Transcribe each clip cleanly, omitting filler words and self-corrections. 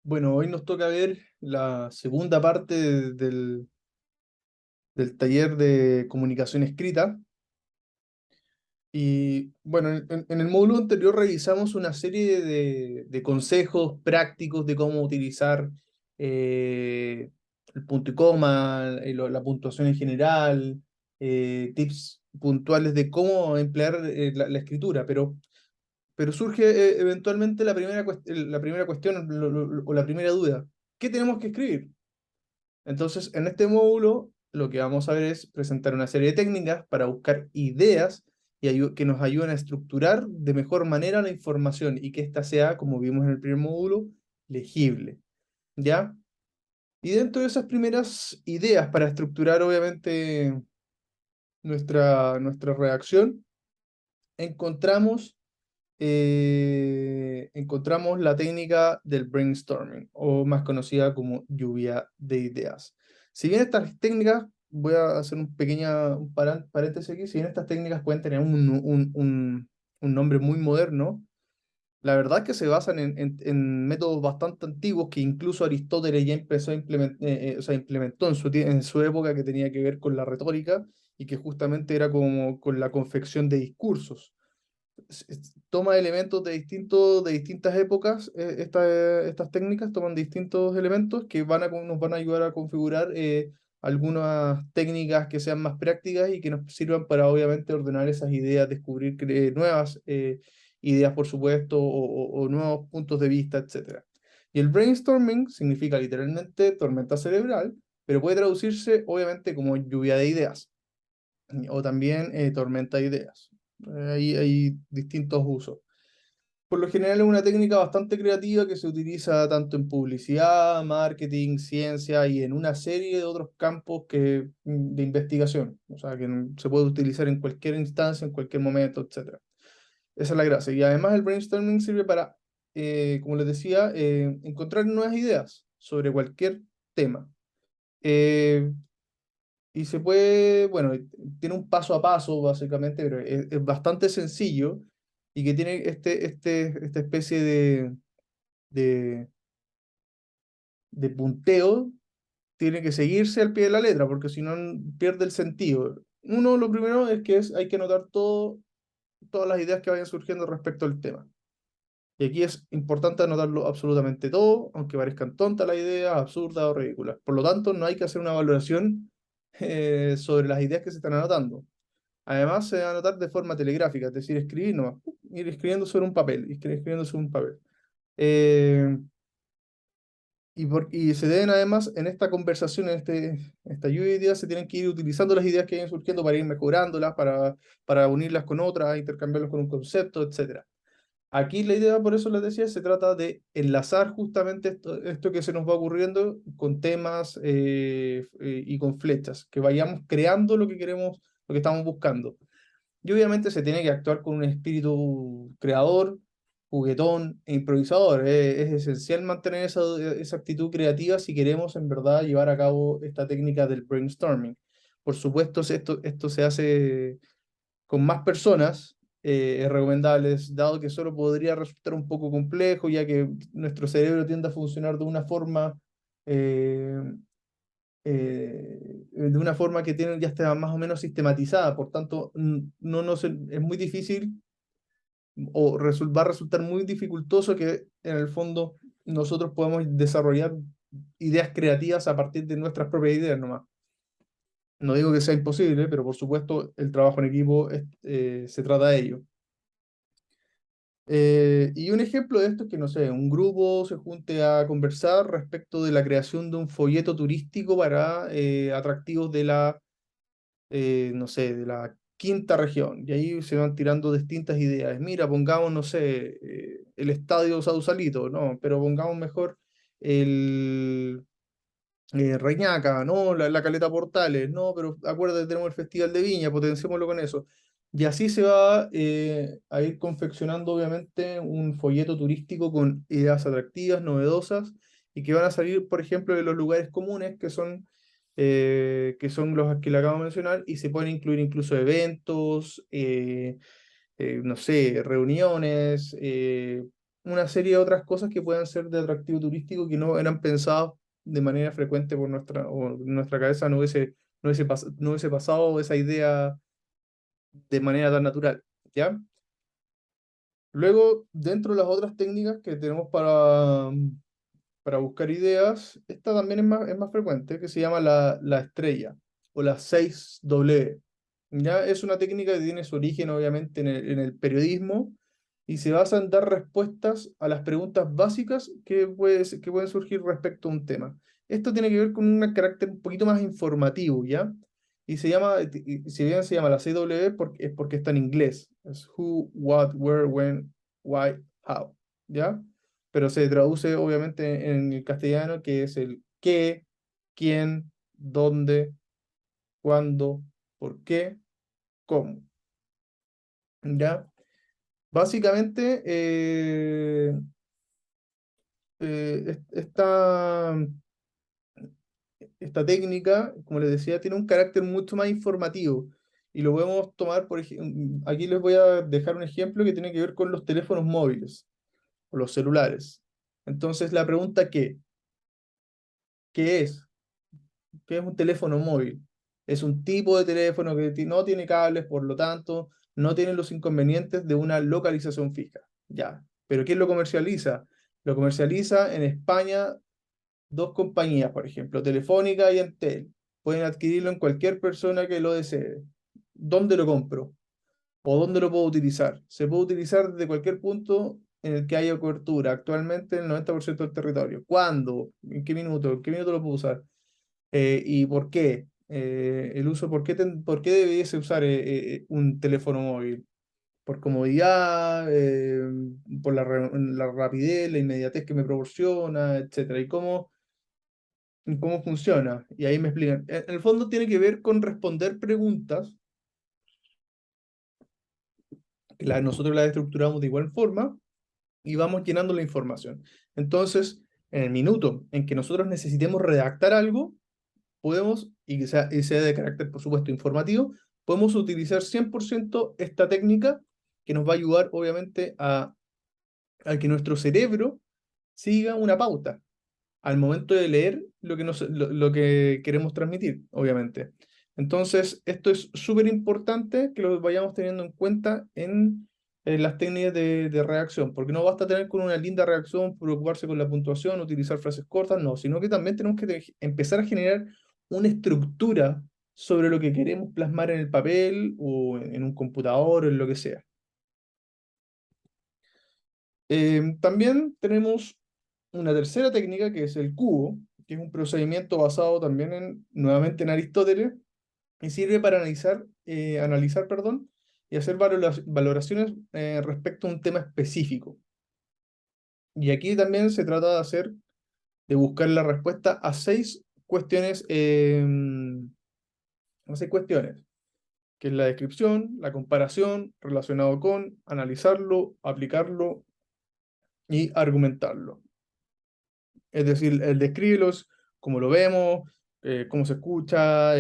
Bueno, hoy nos toca ver la segunda parte del taller de comunicación escrita. Y bueno, en el módulo anterior revisamos una serie de consejos prácticos de cómo utilizar eh, el punto y coma, la puntuación en general, tips puntuales de cómo emplear la escritura, pero surge eventualmente la primera cuestión o la primera duda. ¿Qué tenemos que escribir? Entonces, en este módulo, lo que vamos a ver es presentar una serie de técnicas para buscar ideas que nos ayuden a estructurar de mejor manera la información y que ésta sea, como vimos en el primer módulo, legible. ¿Ya? Y dentro de esas primeras ideas para estructurar, obviamente, nuestra redacción, encontramos encontramos la técnica del brainstorming, o más conocida como lluvia de ideas. Si bien estas técnicas, voy a hacer un paréntesis aquí, si bien estas técnicas pueden tener un nombre muy moderno, la verdad es que se basan en métodos bastante antiguos que incluso Aristóteles ya empezó a o sea, implementó en su época, que tenía que ver con la retórica y que justamente era como con la confección de discursos. Toma elementos de distintas épocas. Estas técnicas toman distintos elementos que nos van a ayudar a configurar algunas técnicas que sean más prácticas y que nos sirvan para obviamente ordenar esas ideas, descubrir nuevas ideas, por supuesto, o nuevos puntos de vista, etcétera. Y el brainstorming significa literalmente tormenta cerebral, pero puede traducirse obviamente como lluvia de ideas o también tormenta de ideas. Hay distintos usos. Por lo general es una técnica bastante creativa que se utiliza tanto en publicidad, marketing, ciencia y en una serie de otros campos de investigación. O sea, que se puede utilizar en cualquier instancia, en cualquier momento, etcétera. Esa es la gracia. Y además el brainstorming sirve para, como les decía, encontrar nuevas ideas sobre cualquier tema. Eh, y se puede, bueno, tiene un paso a paso básicamente, pero es bastante sencillo y que tiene esta especie de, de punteo, tiene que seguirse al pie de la letra, porque si no pierde el sentido. Uno, lo primero es que hay que anotar todas las ideas que vayan surgiendo respecto al tema. Y aquí es importante anotarlo absolutamente todo, aunque parezcan tontas las ideas, absurdas o ridículas. Por lo tanto, no hay que hacer una valoración sobre las ideas que se están anotando. Además, se va a anotar de forma telegráfica, es decir, escribir nomás, ir escribiendo sobre un papel, ir escribiendo sobre un papel. Eh, y se deben además, en esta conversación, esta lluvia de ideas, se tienen que ir utilizando las ideas que vayan surgiendo para ir mejorándolas, para unirlas con otras, intercambiarlas con un concepto, etcétera. Aquí la idea, por eso les decía, se trata de enlazar justamente esto que se nos va ocurriendo con temas y con flechas, que vayamos creando lo que queremos, lo que estamos buscando. Y obviamente se tiene que actuar con un espíritu creador, juguetón e improvisador. Es esencial mantener esa actitud creativa si queremos en verdad llevar a cabo esta técnica del brainstorming. Por supuesto, si esto se hace con más personas, es recomendable, dado que solo podría resultar un poco complejo, ya que nuestro cerebro tiende a funcionar eh, de una forma que ya está más o menos sistematizada. Por tanto, es muy difícil va a resultar muy dificultoso que en el fondo nosotros podamos desarrollar ideas creativas a partir de nuestras propias ideas nomás. No digo que sea imposible, pero por supuesto el trabajo en equipo se trata de ello. Y un ejemplo de esto es que, no sé, un grupo se junte a conversar respecto de la creación de un folleto turístico para atractivos no sé, de la quinta región. Y ahí se van tirando distintas ideas. Mira, pongamos, no sé, el estadio Sausalito, no, pero pongamos mejor el Reñaca, no, la Caleta Portales, no, pero acuérdate, tenemos el Festival de Viña, potenciémoslo con eso. Y así se va a ir confeccionando, obviamente, un folleto turístico con ideas atractivas, novedosas, y que van a salir, por ejemplo, de los lugares comunes, que son los que le acabo de mencionar, y se pueden incluir incluso eventos, no sé, reuniones, una serie de otras cosas que puedan ser de atractivo turístico que no eran pensadas de manera frecuente por o nuestra cabeza no hubiese pasado esa idea de manera tan natural, ¿ya? Luego, dentro de las otras técnicas que tenemos para buscar ideas, esta también es más frecuente, que se llama la estrella o la 6W. ¿Ya? Es una técnica que tiene su origen, obviamente, en el periodismo y se basa en dar respuestas a las preguntas básicas que pueden surgir respecto a un tema. Esto tiene que ver con un carácter un poquito más informativo, ¿ya? Y se llama, y si bien se llama la 6W, es porque está en inglés. Es who, what, where, when, why, how, ¿ya? Pero se traduce obviamente en el castellano, que es el qué, quién, dónde, cuándo, por qué, cómo. ¿Ya? Básicamente, esta técnica, como les decía, tiene un carácter mucho más informativo. Y lo podemos tomar, por ejemplo, aquí les voy a dejar un ejemplo que tiene que ver con los teléfonos móviles o los celulares. Entonces, la pregunta ¿qué es? ¿Qué es un teléfono móvil? Es un tipo de teléfono que no tiene cables, por lo tanto, no tiene los inconvenientes de una localización fija. Ya. ¿Pero quién lo comercializa? Lo comercializa en España dos compañías, por ejemplo, Telefónica y Entel. Pueden adquirirlo en cualquier persona que lo desee. ¿Dónde lo compro? ¿O dónde lo puedo utilizar? Se puede utilizar desde cualquier punto en el que haya cobertura, actualmente en el 90% del territorio. ¿Cuándo? ¿En qué minuto? ¿En qué minuto lo puedo usar? ¿Y por qué? El uso, ¿por qué debiese usar un teléfono móvil? Por comodidad, por la rapidez, la inmediatez que me proporciona, etcétera. ¿Cómo funciona? Y ahí me explican. En el fondo tiene que ver con responder preguntas, que nosotros las estructuramos de igual forma y vamos llenando la información. Entonces, en el minuto en que nosotros necesitemos redactar algo, podemos, y sea de carácter, por supuesto, informativo, podemos utilizar 100% esta técnica que nos va a ayudar, obviamente, a que nuestro cerebro siga una pauta al momento de leer lo que queremos transmitir, obviamente. Entonces, esto es súper importante que lo vayamos teniendo en cuenta en las técnicas de redacción, porque no basta tener con una linda redacción, preocuparse con la puntuación, utilizar frases cortas, no, sino que también tenemos que empezar a generar una estructura sobre lo que queremos plasmar en el papel o en un computador o en lo que sea. También tenemos una tercera técnica que es el cubo, que es un procedimiento basado también nuevamente en Aristóteles y sirve para analizar, perdón, y hacer valoraciones respecto a un tema específico. Y aquí también se trata de buscar la respuesta a seis cuestiones, que es la descripción, la comparación, relacionado con, analizarlo, aplicarlo y argumentarlo. Es decir, el describirlos, cómo lo vemos, cómo se escucha,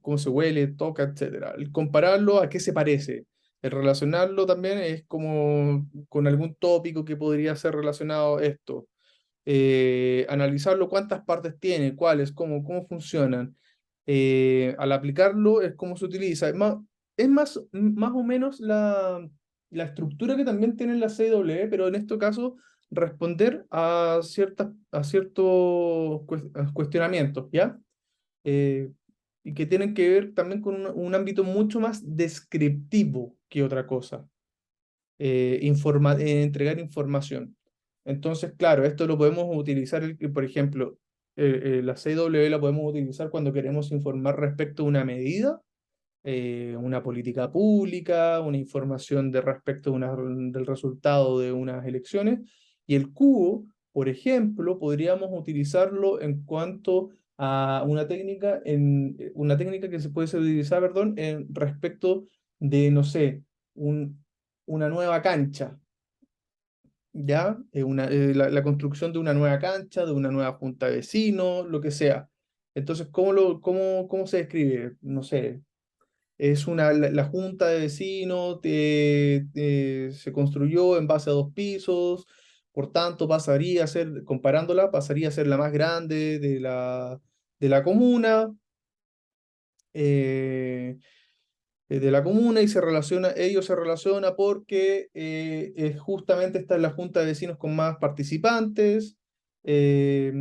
cómo se huele, toca, etcétera. El compararlo a qué se parece. El relacionarlo también es como con algún tópico que podría ser relacionado a esto. Analizarlo, cuántas partes tiene, cuáles, cómo funcionan. Al aplicarlo es cómo se utiliza. Más o menos la estructura que también tiene la CW, pero en este caso responder a ciertos cuestionamientos, ¿ya? Eh, y que tienen que ver también con un ámbito mucho más descriptivo que otra cosa, entregar información. Entonces, claro, esto lo podemos utilizar, por ejemplo, la CW la podemos utilizar cuando queremos informar respecto a una medida, una política pública, una información respecto a del resultado de unas elecciones. Y el cubo, por ejemplo, podríamos utilizarlo en cuanto a una técnica que se puede utilizar, perdón, en respecto de, no sé, una nueva cancha. ¿Ya? La construcción de una nueva cancha, de una nueva junta de vecinos, lo que sea. Entonces, ¿cómo se describe? No sé, la junta de vecinos se construyó en base a dos pisos, por tanto pasaría a ser, comparándola, pasaría a ser la más grande de la comuna. eh, de la comuna y ello se relaciona porque justamente está en la junta de vecinos con más participantes. eh,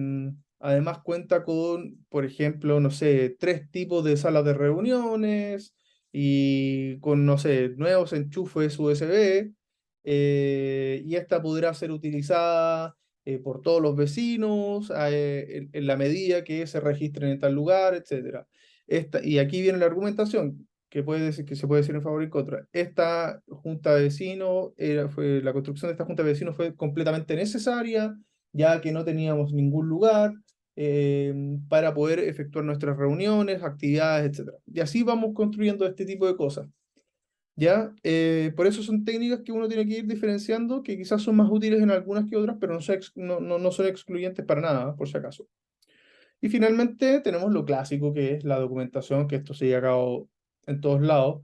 Además cuenta con, por ejemplo, no sé, 3 tipos de salas de reuniones y con, no sé, nuevos enchufes USB. Y esta podrá ser utilizada por todos los vecinos en la medida que se registren en tal lugar, etcétera. Y aquí viene la argumentación que puede decir, que se puede decir en favor y en contra. Esta junta de vecinos, la construcción de esta junta de vecinos fue completamente necesaria, ya que no teníamos ningún lugar eh, para poder efectuar nuestras reuniones, actividades, etcétera. Y así vamos construyendo este tipo de cosas. ¿Ya? Por eso son técnicas que uno tiene que ir diferenciando, que quizás son más útiles en algunas que otras, pero no son excluyentes para nada, por si acaso. Y finalmente tenemos lo clásico, que es la documentación, que esto se lleva a cabo en todos lados,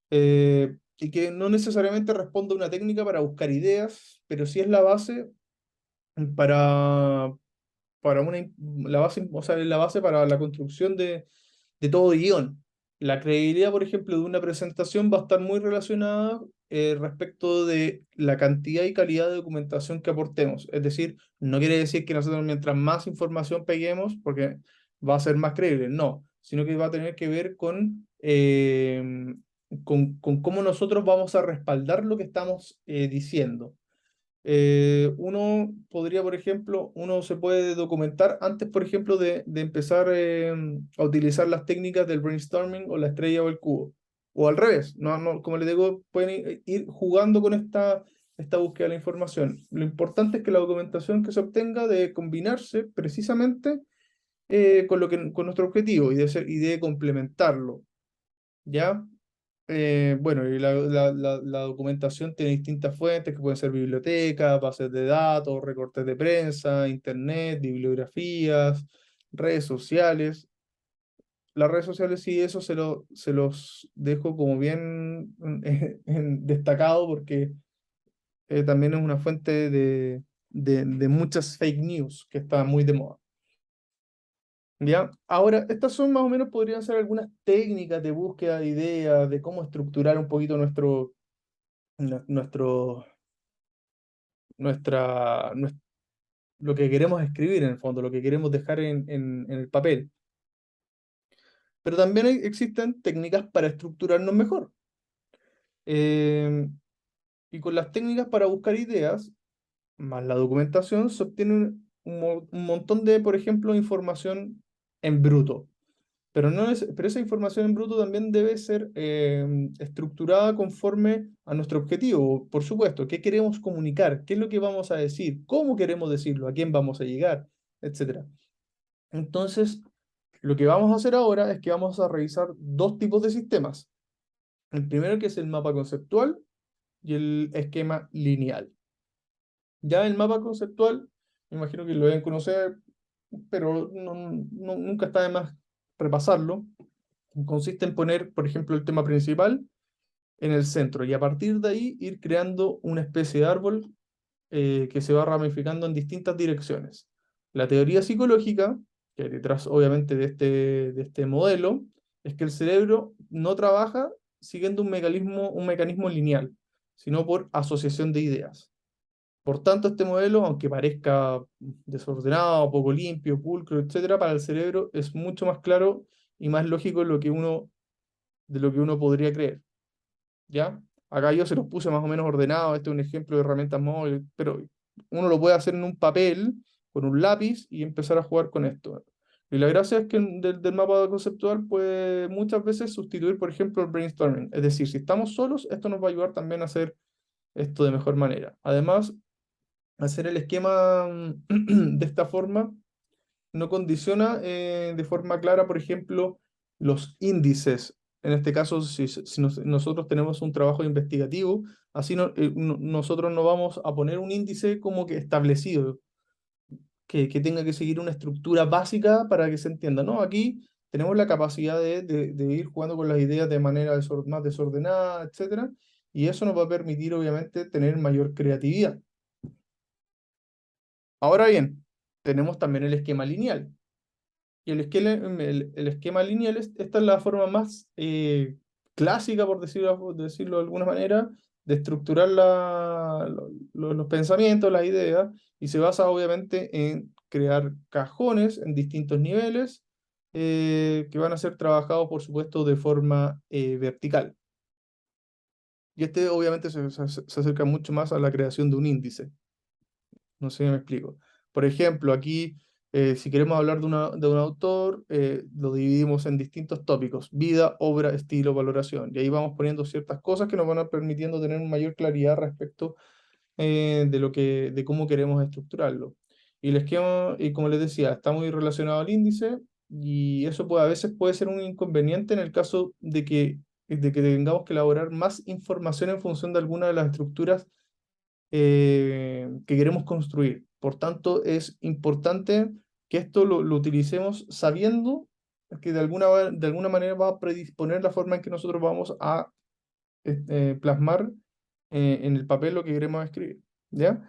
y que no necesariamente responde a una técnica para buscar ideas, pero sí es la base para, la base, o sea, es la base para la construcción de todo guión. La credibilidad, por ejemplo, de una presentación va a estar muy relacionada respecto de la cantidad y calidad de documentación que aportemos. Es decir, no quiere decir que nosotros mientras más información peguemos, porque va a ser más creíble, no, sino que va a tener que ver con cómo nosotros vamos a respaldar lo que estamos diciendo. Uno podría, por ejemplo, uno se puede documentar antes, por ejemplo, de empezar a utilizar las técnicas del brainstorming o la estrella o el cubo. O al revés, como les digo, pueden ir jugando con esta búsqueda de la información. Lo importante es que la documentación que se obtenga debe combinarse precisamente con nuestro objetivo y de complementarlo. ¿Ya? Bueno, y la documentación tiene distintas fuentes que pueden ser bibliotecas, bases de datos, recortes de prensa, internet, bibliografías, redes sociales. Las redes sociales sí, eso se los dejo como bien destacado porque también es una fuente de muchas fake news que está muy de moda. ¿Ya? Ahora, estas son más o menos, podrían ser algunas técnicas de búsqueda de ideas, de cómo estructurar un poquito nue- nuestro, lo que queremos escribir en el fondo, lo que queremos dejar en el papel. Pero también existen técnicas para estructurarnos mejor. Eh, y con las técnicas para buscar ideas, más la documentación, se obtiene un montón de, por ejemplo, información en bruto. Pero esa información en bruto también debe ser estructurada conforme a nuestro objetivo. Por supuesto, ¿qué queremos comunicar? ¿Qué es lo que vamos a decir? ¿Cómo queremos decirlo? ¿A quién vamos a llegar? Etcétera. Entonces, lo que vamos a hacer ahora es que vamos a revisar 2 tipos de sistemas. El primero, que es el mapa conceptual, y el esquema lineal. Ya el mapa conceptual, me imagino que lo deben conocer, pero nunca está de más repasarlo. Consiste en poner, por ejemplo, el tema principal en el centro y a partir de ahí ir creando una especie de árbol que se va ramificando en distintas direcciones. La teoría psicológica, que hay detrás obviamente de este modelo, es que el cerebro no trabaja siguiendo un mecanismo lineal, sino por asociación de ideas. Por tanto, este modelo, aunque parezca desordenado, poco limpio, pulcro, etcétera, para el cerebro es mucho más claro y más lógico de lo que uno podría creer. ¿Ya? Acá yo se los puse más o menos ordenados, este es un ejemplo de herramientas móviles, pero uno lo puede hacer en un papel, con un lápiz y empezar a jugar con esto. Y la gracia es que del mapa conceptual puede muchas veces sustituir, por ejemplo, el brainstorming. Es decir, si estamos solos, esto nos va a ayudar también a hacer esto de mejor manera. Además, hacer el esquema de esta forma no condiciona de forma clara, por ejemplo, los índices. En este caso, si nosotros tenemos un trabajo investigativo, así nosotros no vamos a poner un índice como que establecido, que tenga que seguir una estructura básica para que se entienda, ¿no? Aquí tenemos la capacidad de ir jugando con las ideas de manera más desordenada, etcétera, y eso nos va a permitir, obviamente, tener mayor creatividad. Ahora bien, tenemos también el esquema lineal. Y el esquema lineal, esta es la forma más clásica, por decirlo de alguna manera, de estructurar los pensamientos, las ideas, y se basa obviamente en crear cajones en distintos niveles que van a ser trabajados, por supuesto, de forma vertical. Y este obviamente se acerca mucho más a la creación de un índice. No sé si me explico. Por ejemplo, aquí, si queremos hablar de un autor, lo dividimos en distintos tópicos: vida, obra, estilo, valoración. Y ahí vamos poniendo ciertas cosas que nos van a permitiendo tener mayor claridad respecto de cómo queremos estructurarlo. Y el esquema, y como les decía, está muy relacionado al índice, y eso a veces puede ser un inconveniente en el caso de que tengamos que elaborar más información en función de alguna de las estructuras que queremos construir. Por tanto, es importante que esto lo utilicemos sabiendo que de alguna manera va a predisponer la forma en que nosotros vamos a plasmar en el papel lo que queremos escribir. ¿Ya?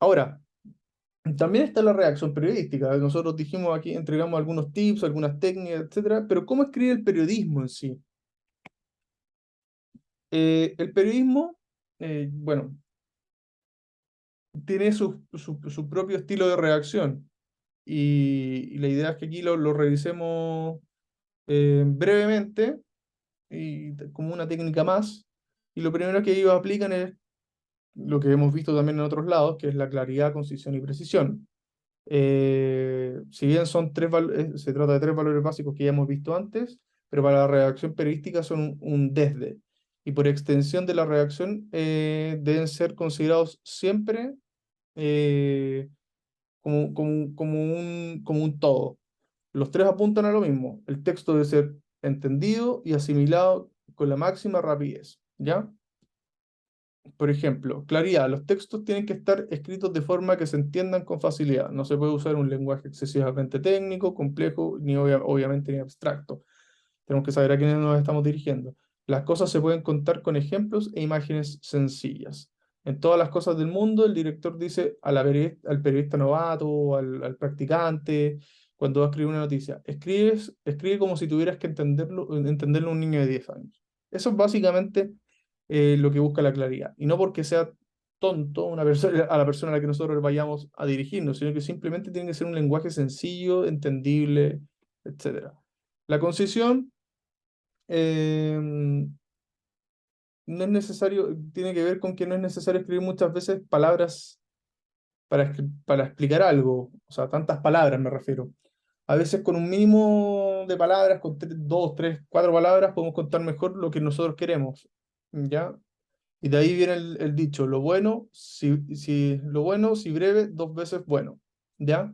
Ahora, también está la redacción periodística. Nosotros dijimos aquí, entregamos algunos tips, algunas técnicas, etcétera, pero ¿cómo escribir el periodismo en sí? El periodismo, bueno, tiene su propio estilo de redacción. Y la idea es que aquí lo revisemos brevemente y como una técnica más. Y lo primero que ellos aplican es lo que hemos visto también en otros lados, que es la claridad, concisión y precisión. Si bien se trata de tres valores básicos que ya hemos visto antes, pero para la redacción periodística son un desde. Y por extensión de la redacción deben ser considerados siempre eh, como un todo. Los tres apuntan a lo mismo. El texto debe ser entendido y asimilado con la máxima rapidez, ¿ya? Por ejemplo, claridad. Los textos tienen que estar escritos de forma que se entiendan con facilidad. No se puede usar un lenguaje excesivamente técnico, complejo, ni obviamente ni abstracto. Tenemos que saber a quiénes nos estamos dirigiendo. Las cosas se pueden contar con ejemplos e imágenes sencillas. En todas las cosas del mundo, el director dice al periodista novato o al practicante, cuando va a escribir una noticia: escribe como si tuvieras que entenderlo un niño de 10 años. Eso es básicamente lo que busca la claridad. Y no porque sea tonto a la persona a la que nosotros vayamos a dirigirnos, sino que simplemente tiene que ser un lenguaje sencillo, entendible, etcétera. La concisión no es necesario, tiene que ver con que no es necesario escribir muchas veces palabras para explicar algo, o sea, tantas palabras me refiero. A veces con un mínimo de palabras, con dos, tres, cuatro palabras, podemos contar mejor lo que nosotros queremos, ¿ya? Y de ahí viene el dicho: lo bueno, si breve, dos veces bueno, ¿ya?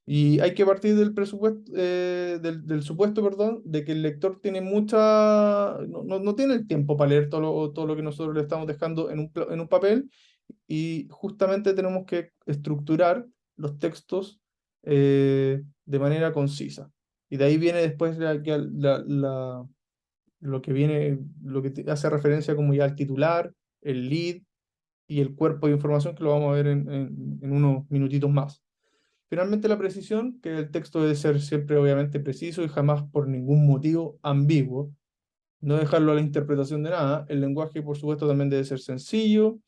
Y hay que partir del presupuesto, del supuesto, perdón, de que el lector tiene no tiene el tiempo para leer todo lo que nosotros le estamos dejando en un papel, y justamente tenemos que estructurar los textos de manera concisa. Y de ahí viene después lo que hace referencia como ya al titular, el lead y el cuerpo de información, que lo vamos a ver en unos minutitos más. Finalmente, la precisión, que el texto debe ser siempre obviamente preciso y jamás por ningún motivo ambiguo, no dejarlo a la interpretación de nada. El lenguaje, por supuesto, también debe ser sencillo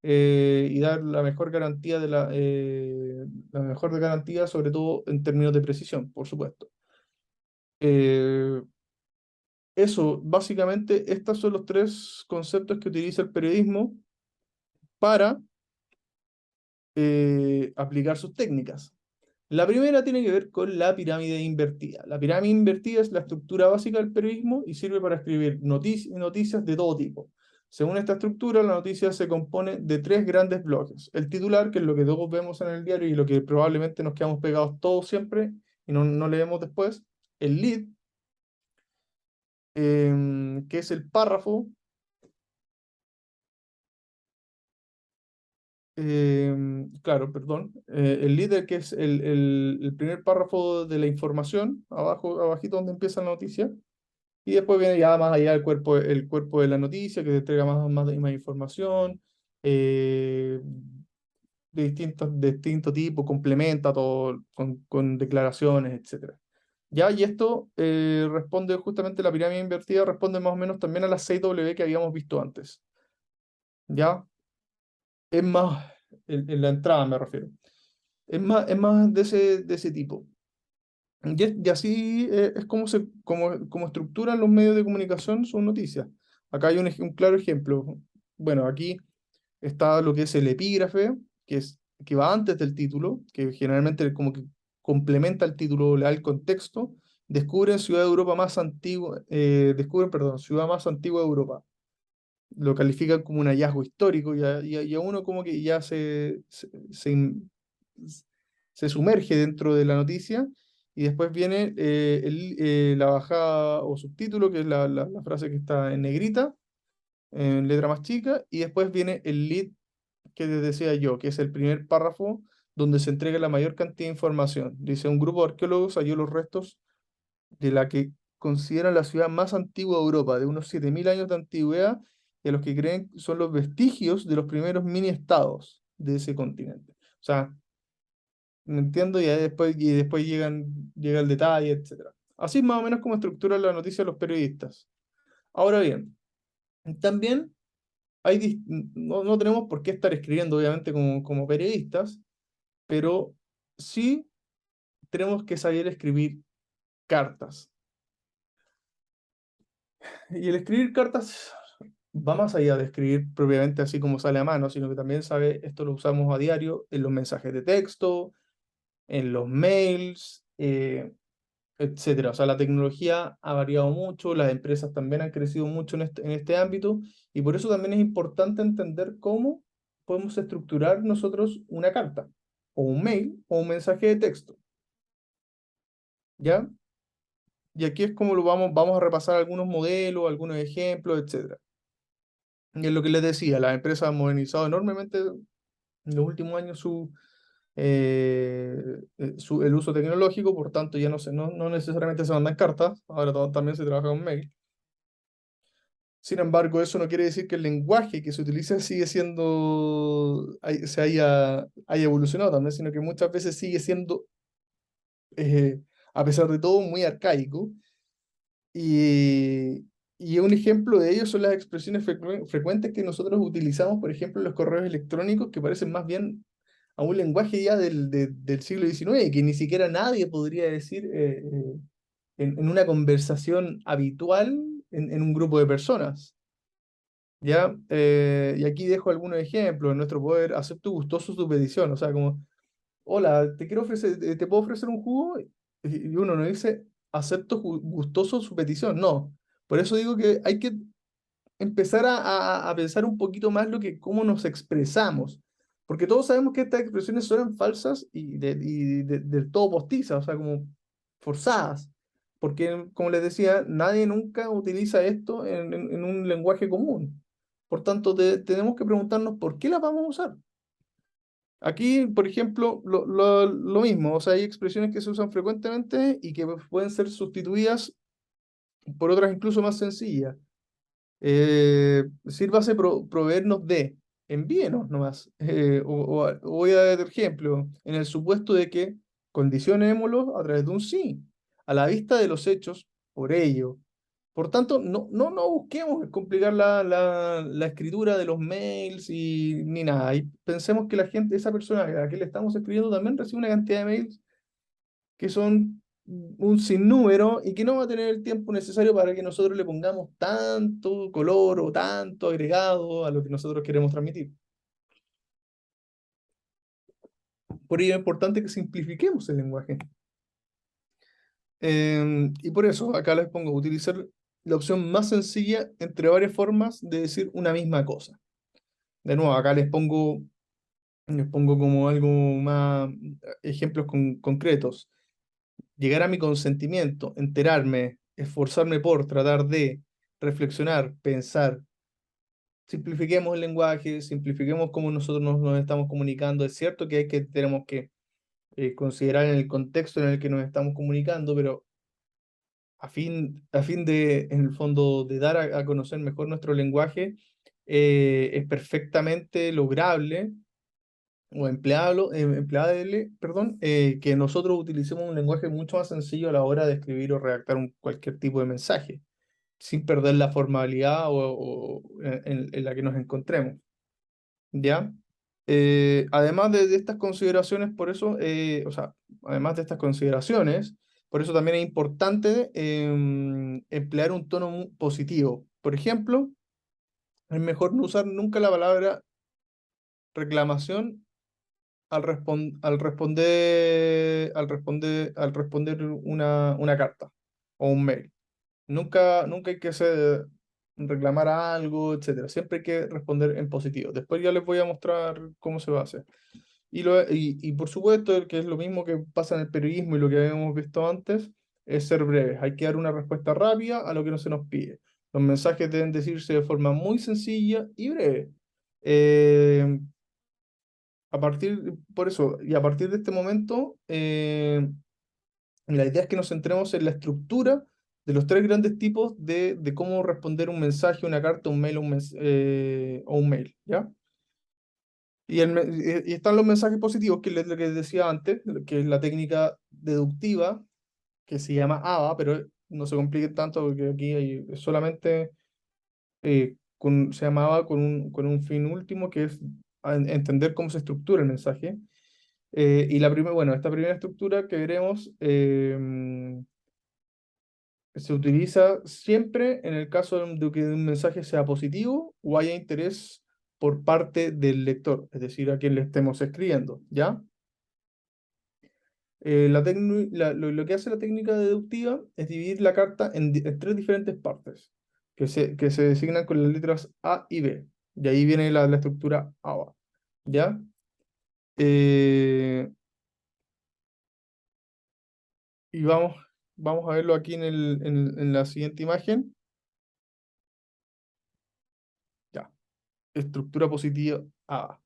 y dar la mejor de garantía, sobre todo en términos de precisión, por supuesto. Eh, Eso, básicamente, estos son los tres conceptos que utiliza el periodismo para aplicar sus técnicas. La primera tiene que ver con la pirámide invertida. La pirámide invertida es la estructura básica del periodismo y sirve para escribir noticias de todo tipo. Según esta estructura, la noticia se compone de tres grandes bloques: el titular, que es lo que todos vemos en el diario y lo que probablemente nos quedamos pegados todos siempre y no leemos después; el lead, que es el párrafo; claro, perdón, el líder, que es el primer párrafo de la información, abajito donde empieza la noticia, y después viene ya más allá el cuerpo de la noticia, que te entrega más información, eh, de distinto tipo, complementa todo con declaraciones, etcétera. ¿Ya? Y esto responde justamente, la pirámide invertida responde más o menos también a las 6W que habíamos visto antes. ¿Ya? Es más, en la entrada me refiero. Es más de ese tipo. Y así es como, como estructuran los medios de comunicación sus noticias. Acá hay un claro ejemplo. Bueno, aquí está lo que es el epígrafe, que va antes del título, que generalmente como que complementa el título, le da el contexto. Descubren, perdón, ciudad más antigua de Europa. Lo califican como un hallazgo histórico y a uno como que ya se sumerge dentro de la noticia y después viene la bajada o subtítulo, que es la frase que está en negrita, en letra más chica, y después viene el lead que les decía yo, que es el primer párrafo donde se entrega la mayor cantidad de información. Dice, un grupo de arqueólogos halló los restos de la que consideran la ciudad más antigua de Europa, de unos 7000 años de antigüedad, y a los que creen son los vestigios de los primeros mini-estados de ese continente. O sea, me entiendo, y después llega el detalle, etcétera. Así es más o menos como estructuran la noticia los periodistas. Ahora bien, también no tenemos por qué estar escribiendo, obviamente, como periodistas, pero sí tenemos que saber escribir cartas. Y el escribir cartas va más allá de escribir propiamente así como sale a mano, sino que también sabe, esto lo usamos a diario en los mensajes de texto, en los mails, etcétera. O sea, la tecnología ha variado mucho, las empresas también han crecido mucho en este ámbito, y por eso también es importante entender cómo podemos estructurar nosotros una carta, o un mail, o un mensaje de texto, ¿ya? Y aquí es como vamos a repasar algunos modelos, algunos ejemplos, etcétera. Y es lo que les decía, las empresas han modernizado enormemente en los últimos años el uso tecnológico, por tanto ya no necesariamente se mandan cartas, ahora también se trabaja con mail. Sin embargo, eso no quiere decir que el lenguaje que se utiliza sigue siendo, haya evolucionado también, sino que muchas veces sigue siendo, eh, a pesar de todo, muy arcaico. Y, y un ejemplo de ello son las expresiones frecuentes que nosotros utilizamos, por ejemplo, en los correos electrónicos, que parecen más bien a un lenguaje ya del siglo XIX, que ni siquiera nadie podría decir en una conversación habitual en un grupo de personas. ¿Ya? Y aquí dejo algunos ejemplos. En nuestro poder, acepto gustoso tu petición. O sea, como, hola, te puedo ofrecer un jugo, y uno no dice, acepto gustoso su petición. No. Por eso digo que hay que empezar a pensar un poquito más cómo nos expresamos. Porque todos sabemos que estas expresiones suenan falsas del todo postizas, o sea, como forzadas. Porque, como les decía, nadie nunca utiliza esto en un lenguaje común. Por tanto, tenemos que preguntarnos por qué las vamos a usar. Aquí, por ejemplo, lo mismo, o sea, hay expresiones que se usan frecuentemente y que pueden ser sustituidas por otras incluso más sencillas. Sírvase proveernos de, envíenos nomás. Voy a dar ejemplo, en el supuesto de que condicionémoslo a través de un sí, a la vista de los hechos, por ello. Por tanto, no busquemos complicar la escritura de los mails ni nada. Y pensemos que esa persona a la que le estamos escribiendo también recibe una cantidad de mails que son un sinnúmero y que no va a tener el tiempo necesario para que nosotros le pongamos tanto color o tanto agregado a lo que nosotros queremos transmitir. Por ello es importante que simplifiquemos el lenguaje. Y por eso acá les pongo utilizar la opción más sencilla entre varias formas de decir una misma cosa. De nuevo, acá les pongo como algo más, ejemplos concretos. Llegar a mi consentimiento, enterarme, esforzarme por tratar de reflexionar, pensar. Simplifiquemos el lenguaje, simplifiquemos cómo nosotros nos estamos comunicando. Es cierto que tenemos que considerar en el contexto en el que nos estamos comunicando, pero a fin de, en el fondo, de dar a conocer mejor nuestro lenguaje, es perfectamente lograble o empleable, perdón, que nosotros utilicemos un lenguaje mucho más sencillo a la hora de escribir o redactar cualquier tipo de mensaje, sin perder la formalidad en la que nos encontremos. ¿Ya? Además de estas consideraciones, por eso, o sea, además de estas consideraciones, por eso también es importante emplear un tono positivo. Por ejemplo, es mejor no usar nunca la palabra reclamación al responder una carta o un mail. Nunca hay que reclamar algo, etcétera. Siempre hay que responder en positivo. Después ya les voy a mostrar cómo se va a hacer. Y por supuesto, que es lo mismo que pasa en el periodismo y lo que habíamos visto antes, es ser breves. Hay que dar una respuesta rápida a lo que no se nos pide. Los mensajes deben decirse de forma muy sencilla y breve. Eh, por eso, y a partir de este momento, la idea es que nos centremos en la estructura de los tres grandes tipos de cómo responder un mensaje, una carta, un mail o un mail, ¿ya? Y están los mensajes positivos, que es lo que decía antes, que es la técnica deductiva, que se llama ABA, pero no se complique tanto porque aquí es solamente se llama ABA con un fin último, que es entender cómo se estructura el mensaje. Bueno, esta primera estructura que veremos se utiliza siempre en el caso de que un mensaje sea positivo o haya interés por parte del lector, es decir, a quien le estemos escribiendo, ¿ya? Lo que hace la técnica deductiva es dividir la carta en tres diferentes partes, que se designan con las letras A y B. De ahí viene la estructura ABA, ¿ya? Eh, y vamos a verlo aquí en la siguiente imagen. Ya, estructura positiva A.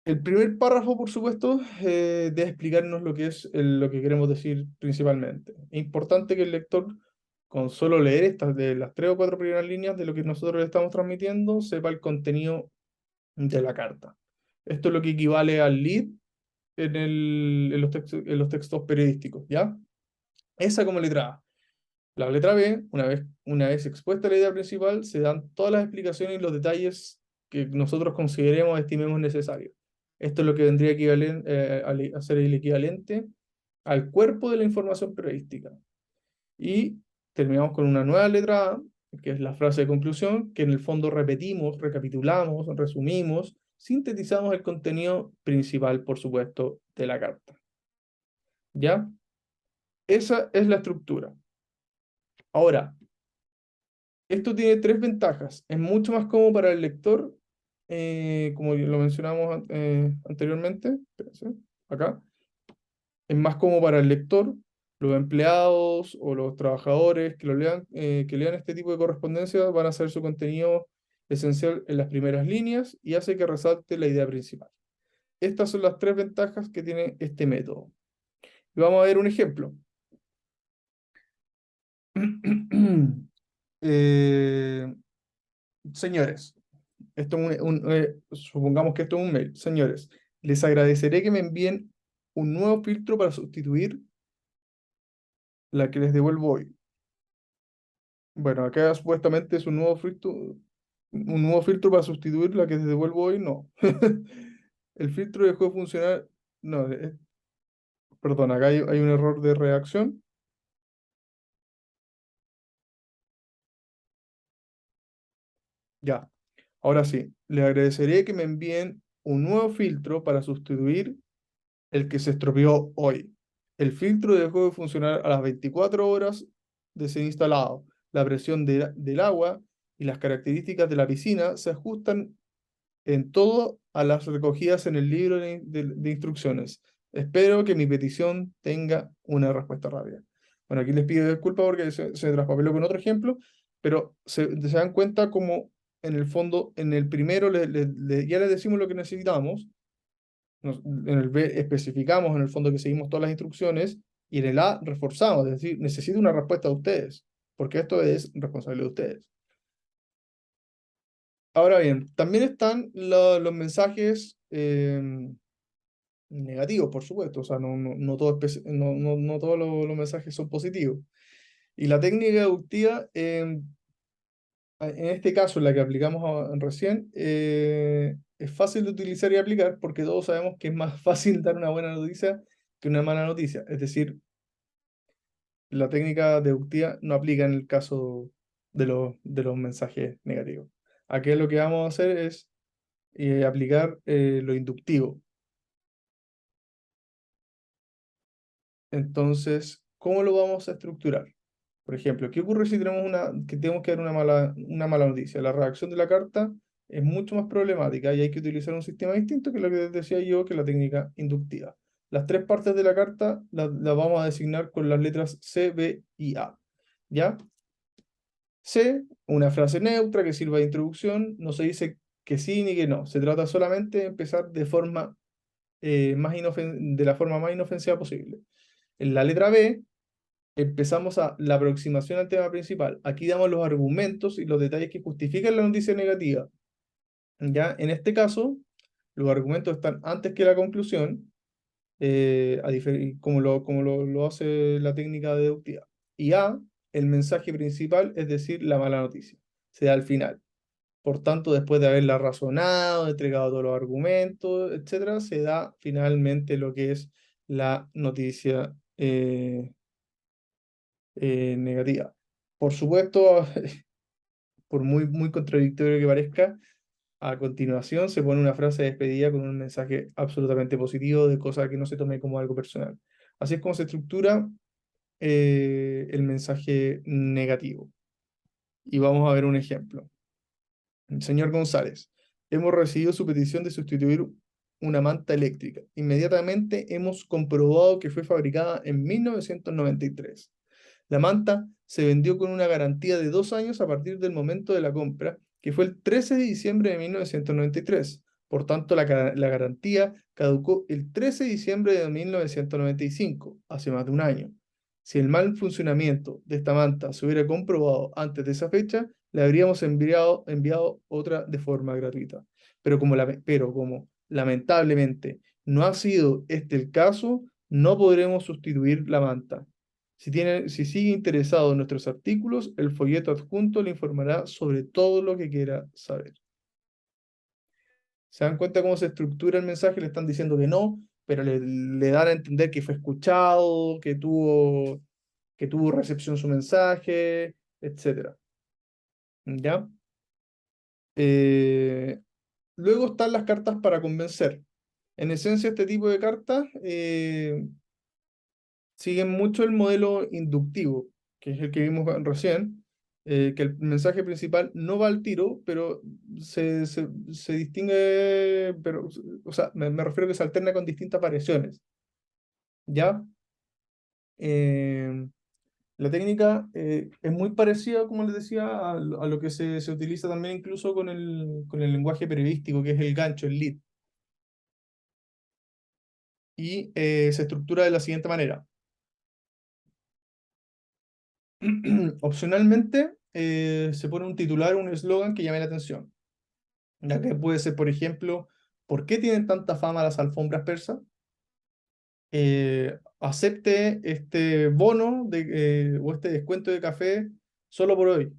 El primer párrafo, por supuesto, debe explicarnos lo que es lo que queremos decir principalmente. Es importante que el lector, con solo leer estas de las tres o cuatro primeras líneas de lo que nosotros le estamos transmitiendo, sepa el contenido de la carta. Esto es lo que equivale al lead en los textos periodísticos, ¿ya? Esa como letra A. La letra B, una vez expuesta la idea principal, se dan todas las explicaciones y los detalles que nosotros consideremos, estimemos necesarios. Esto es lo que vendría a ser el equivalente al cuerpo de la información periodística. Y terminamos con una nueva letra A, que es la frase de conclusión, que en el fondo repetimos, recapitulamos, resumimos, sintetizamos el contenido principal, por supuesto, de la carta. ¿Ya? Esa es la estructura. Ahora, esto tiene tres ventajas. Es mucho más cómodo para el lector, como lo mencionamos anteriormente. Espérense, acá. Es más cómodo para el lector, los empleados o los trabajadores que lean este tipo de correspondencia van a saber su contenido esencial en las primeras líneas y hace que resalte la idea principal. Estas son las tres ventajas que tiene este método. Y vamos a ver un ejemplo. Eh, Señores, supongamos que esto es un mail. Señores, les agradeceré que me envíen un nuevo filtro para sustituir la que les devuelvo hoy. Bueno, acá supuestamente es un nuevo filtro para sustituir la que les devuelvo hoy, no. El filtro dejó de funcionar. No, perdón, acá hay un error de redacción. Ya, ahora sí, les agradeceré que me envíen un nuevo filtro para sustituir el que se estropeó hoy. El filtro dejó de funcionar a las 24 horas de ser instalado. La presión del agua y las características de la piscina se ajustan en todo a las recogidas en el libro de instrucciones. Espero que mi petición tenga una respuesta rápida. Bueno, aquí les pido disculpas porque se traspapeló con otro ejemplo, pero se dan cuenta como en el fondo, en el primero ya les decimos lo que necesitamos, en el B especificamos en el fondo que seguimos todas las instrucciones y en el A reforzamos, es decir, necesito una respuesta de ustedes, porque esto es responsabilidad de ustedes. Ahora bien, también están los mensajes negativos, por supuesto. O sea, no todo no todos los mensajes son positivos. Y la técnica deductiva, en este caso, en la que aplicamos recién, es fácil de utilizar y aplicar porque todos sabemos que es más fácil dar una buena noticia que una mala noticia. Es decir, la técnica deductiva no aplica en el caso de los mensajes negativos. Aquí lo que vamos a hacer es aplicar lo inductivo. Entonces, ¿cómo lo vamos a estructurar? Por ejemplo, ¿qué ocurre si que tenemos que dar una mala noticia? La redacción de la carta es mucho más problemática y hay que utilizar un sistema distinto que lo que decía yo, que la técnica inductiva. Las tres partes de la carta las vamos a designar con las letras C, B y A. ¿Ya? C, una frase neutra que sirva de introducción, no se dice que sí ni que no. Se trata solamente de empezar de la forma más inofensiva posible. En la letra B, empezamos a la aproximación al tema principal. Aquí damos los argumentos y los detalles que justifican la noticia negativa. Ya, en este caso, los argumentos están antes que la conclusión, como lo hace la técnica deductiva. Y A, el mensaje principal, es decir, la mala noticia, se da al final. Por tanto, después de haberla razonado, entregado todos los argumentos, etcétera, se da finalmente lo que es la noticia negativa. Por supuesto, por muy contradictorio que parezca, a continuación se pone una frase de despedida con un mensaje absolutamente positivo de cosa que no se tome como algo personal. Así es como se estructura el mensaje negativo. Y vamos a ver un ejemplo. Señor González, hemos recibido su petición de sustituir una manta eléctrica. Inmediatamente hemos comprobado que fue fabricada en 1993. La manta se vendió con una garantía de 2 años a partir del momento de la compra, que fue el 13 de diciembre de 1993. Por tanto, la garantía caducó el 13 de diciembre de 1995, hace más de un año. Si el mal funcionamiento de esta manta se hubiera comprobado antes de esa fecha, le habríamos enviado otra de forma gratuita. Pero como lamentablemente no ha sido este el caso, no podremos sustituir la manta. Si sigue interesado en nuestros artículos, el folleto adjunto le informará sobre todo lo que quiera saber. ¿Se dan cuenta cómo se estructura el mensaje? Le están diciendo que no, pero le dan a entender que fue escuchado, que tuvo recepción su mensaje, etcétera. ¿Ya? Eh, Luego están las cartas para convencer. En esencia, este tipo de cartas siguen mucho el modelo inductivo, que es el que vimos recién, que el mensaje principal no va al tiro, pero se distingue, pero, o sea, me refiero a que se alterna con distintas variaciones, ¿ya? Eh, la técnica es muy parecida, como les decía, a lo que se utiliza también incluso con el lenguaje periodístico, que es el gancho, el lead, y se estructura de la siguiente manera. Opcionalmente, se pone un titular o un eslogan que llame la atención. Ya que puede ser, por ejemplo, ¿por qué tienen tanta fama las alfombras persas? Acepte este bono o este descuento de café solo por hoy.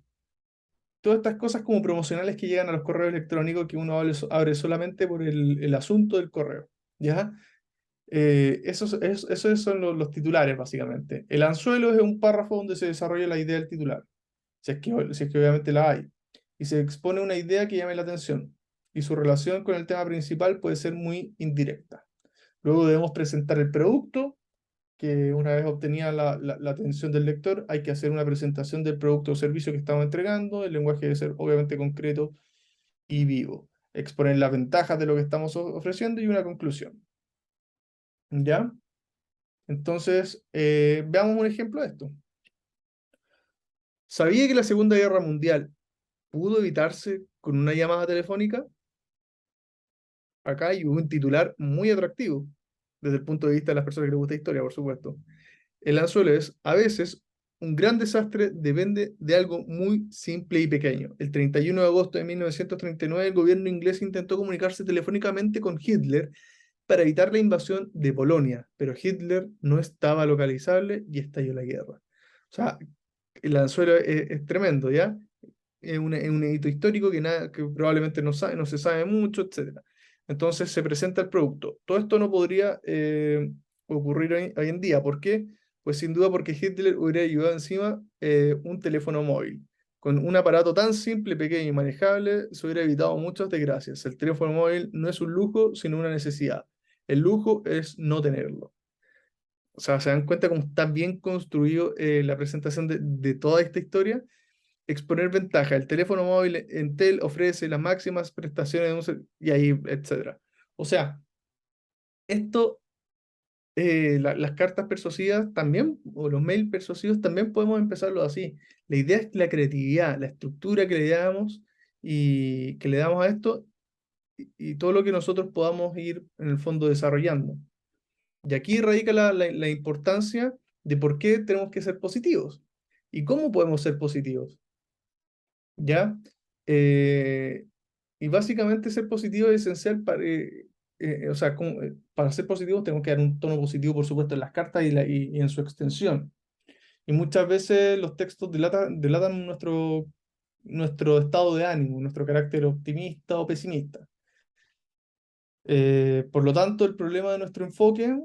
Todas estas cosas como promocionales que llegan a los correos electrónicos que uno abre solamente por el asunto del correo. ¿Ya? Esos son los titulares, básicamente. El anzuelo es un párrafo donde se desarrolla la idea del titular, si es que obviamente la hay, y se expone una idea que llame la atención, y su relación con el tema principal puede ser muy indirecta. Luego debemos presentar el producto, que una vez obtenida la atención del lector, hay que hacer una presentación del producto o servicio que estamos entregando, el lenguaje debe ser obviamente concreto y vivo, exponer las ventajas de lo que estamos ofreciendo y una conclusión. ¿Ya? Entonces, veamos un ejemplo de esto. ¿Sabía que la Segunda Guerra Mundial pudo evitarse con una llamada telefónica? Acá hay un titular muy atractivo, desde el punto de vista de las personas que les gusta historia, por supuesto. El anzuelo es, a veces, un gran desastre depende de algo muy simple y pequeño. El 31 de agosto de 1939, el gobierno inglés intentó comunicarse telefónicamente con Hitler para evitar la invasión de Polonia, pero Hitler no estaba localizable y estalló la guerra. O sea, el anzuelo es tremendo, ¿ya? Es un hito histórico que probablemente no se sabe mucho, etcétera. Entonces se presenta el producto. Todo esto no podría ocurrir hoy en día. ¿Por qué? Pues sin duda porque Hitler hubiera llevado encima un teléfono móvil. Con un aparato tan simple, pequeño y manejable, se hubiera evitado muchas desgracias. El teléfono móvil no es un lujo, sino una necesidad. El lujo es no tenerlo. O sea, se dan cuenta cómo está bien construido la presentación de toda esta historia. Exponer ventaja. El teléfono móvil Entel ofrece las máximas prestaciones de y ahí, etcétera. O sea, esto, las cartas persuasivas también, o los mails persuasivos también podemos empezarlo así. La idea es la creatividad, la estructura que le damos y que le damos a esto y todo lo que nosotros podamos ir en el fondo desarrollando. Y aquí radica la importancia de por qué tenemos que ser positivos y cómo podemos ser positivos. ¿Ya? Eh, y básicamente ser positivo es esencial o sea, para ser positivos tenemos que dar un tono positivo, por supuesto, en las cartas y en su extensión. Y muchas veces los textos delatan nuestro estado de ánimo, nuestro carácter optimista o pesimista. Por lo tanto, el problema de nuestro enfoque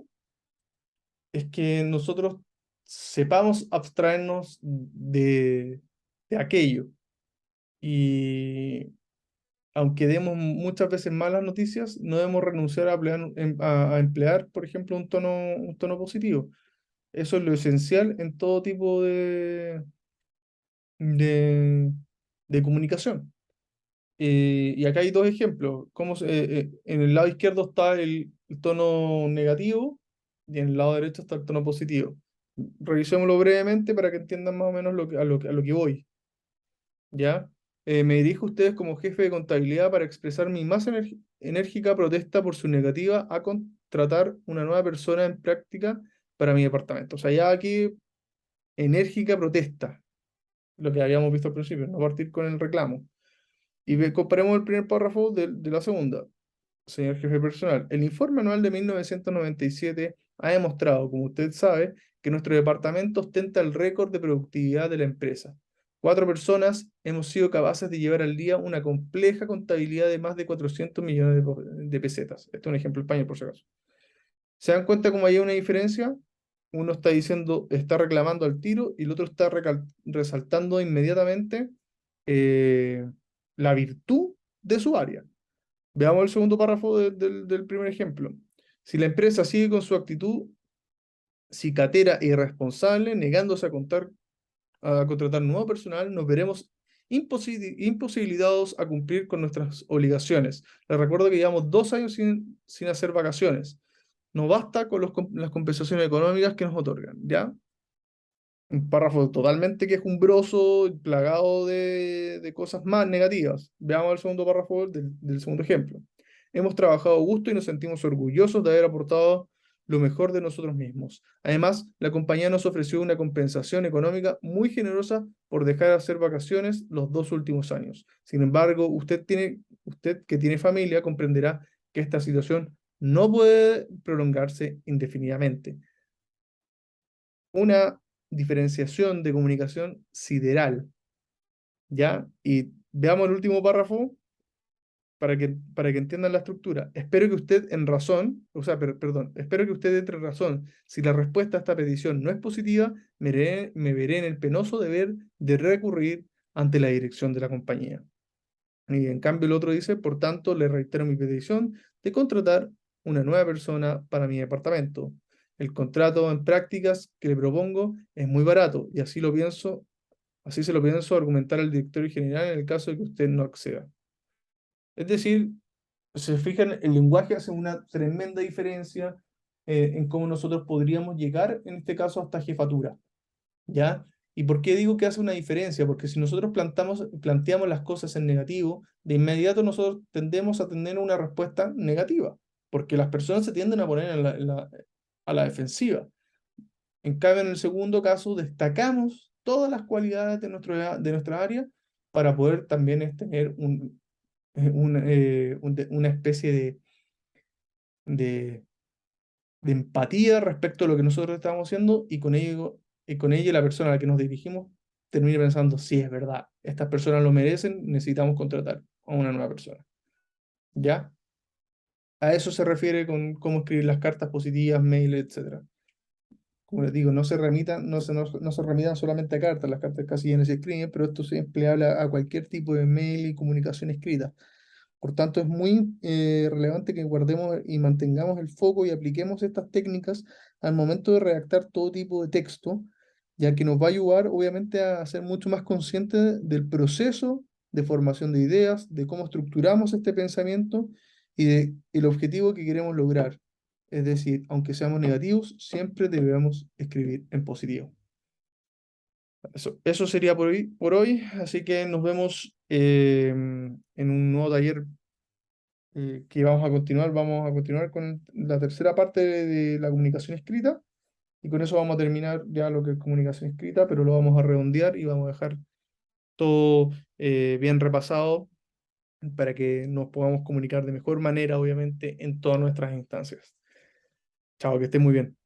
es que nosotros sepamos abstraernos de aquello. Y aunque demos muchas veces malas noticias, no debemos renunciar a emplear, por ejemplo, un tono positivo. Eso es lo esencial en todo tipo de, de comunicación. Y acá hay dos ejemplos. En el lado izquierdo está el tono negativo y en el lado derecho está el tono positivo. Revisémoslo brevemente para que entiendan más o menos a lo que voy. ¿Ya? Me dirijo a ustedes como jefe de contabilidad para expresar mi más enérgica protesta por su negativa a contratar una nueva persona en práctica para mi departamento. O sea, ya aquí enérgica protesta, lo que habíamos visto al principio, no partir con el reclamo. Y comparemos el primer párrafo de la segunda. Señor jefe personal, el informe anual de 1997 ha demostrado, como usted sabe, que nuestro departamento ostenta el récord de productividad de la empresa. 4 personas hemos sido capaces de llevar al día una compleja contabilidad de más de 400 millones de pesetas. Este es un ejemplo español, por si acaso. ¿Se dan cuenta cómo hay una diferencia? Uno está diciendo, está reclamando al tiro y el otro está resaltando inmediatamente eh, la virtud de su área. Veamos el segundo párrafo del primer ejemplo. Si la empresa sigue con su actitud cicatera e irresponsable, negándose a contratar nuevo personal, nos veremos imposibilitados a cumplir con nuestras obligaciones. Les recuerdo que llevamos 2 años sin hacer vacaciones. No basta con las compensaciones económicas que nos otorgan, ¿ya? Un párrafo totalmente quejumbroso, plagado de cosas más negativas. Veamos el segundo párrafo del segundo ejemplo. Hemos trabajado a gusto y nos sentimos orgullosos de haber aportado lo mejor de nosotros mismos. Además, la compañía nos ofreció una compensación económica muy generosa por dejar de hacer vacaciones los 2 últimos años. Sin embargo, usted que tiene familia comprenderá que esta situación no puede prolongarse indefinidamente. Una diferenciación de comunicación sideral, ¿ya? Y veamos el último párrafo para que entiendan la estructura. Espero que usted en razón, o sea, perdón, espero que usted entre razón. Si la respuesta a esta petición no es positiva, me veré en el penoso deber de recurrir ante la dirección de la compañía. Y en cambio el otro dice, por tanto, le reitero mi petición de contratar una nueva persona para mi departamento. El contrato en prácticas que le propongo es muy barato y así se lo pienso argumentar al directorio general en el caso de que usted no acceda. Es decir, se fijan, el lenguaje hace una tremenda diferencia en cómo nosotros podríamos llegar, en este caso, hasta jefatura, ¿ya? ¿Y por qué digo que hace una diferencia? Porque si nosotros planteamos las cosas en negativo, de inmediato nosotros tendemos a tener una respuesta negativa, porque las personas se tienden a poner a la defensiva. En cambio, en el segundo caso, destacamos todas las cualidades de nuestra área para poder también tener una especie de, de empatía respecto a lo que nosotros estamos haciendo y con ello la persona a la que nos dirigimos termine pensando, sí, es verdad, estas personas lo merecen, necesitamos contratar a una nueva persona. ¿Ya? A eso se refiere con cómo escribir las cartas positivas, mail, etcétera. Como les digo, no se remitan solamente a cartas, las cartas casi ya no se escriben, pero esto es empleable a cualquier tipo de mail y comunicación escrita. Por tanto, es muy relevante que guardemos y mantengamos el foco y apliquemos estas técnicas al momento de redactar todo tipo de texto, ya que nos va a ayudar, obviamente, a ser mucho más conscientes del proceso de formación de ideas, de cómo estructuramos este pensamiento y de el objetivo que queremos lograr. Es decir, aunque seamos negativos, siempre debemos escribir en positivo. Eso sería por hoy, así que nos vemos en un nuevo taller que vamos a continuar con la tercera parte de la comunicación escrita y con eso vamos a terminar ya lo que es comunicación escrita, pero lo vamos a redondear y vamos a dejar todo bien repasado para que nos podamos comunicar de mejor manera, obviamente, en todas nuestras instancias. Chao, que esté muy bien.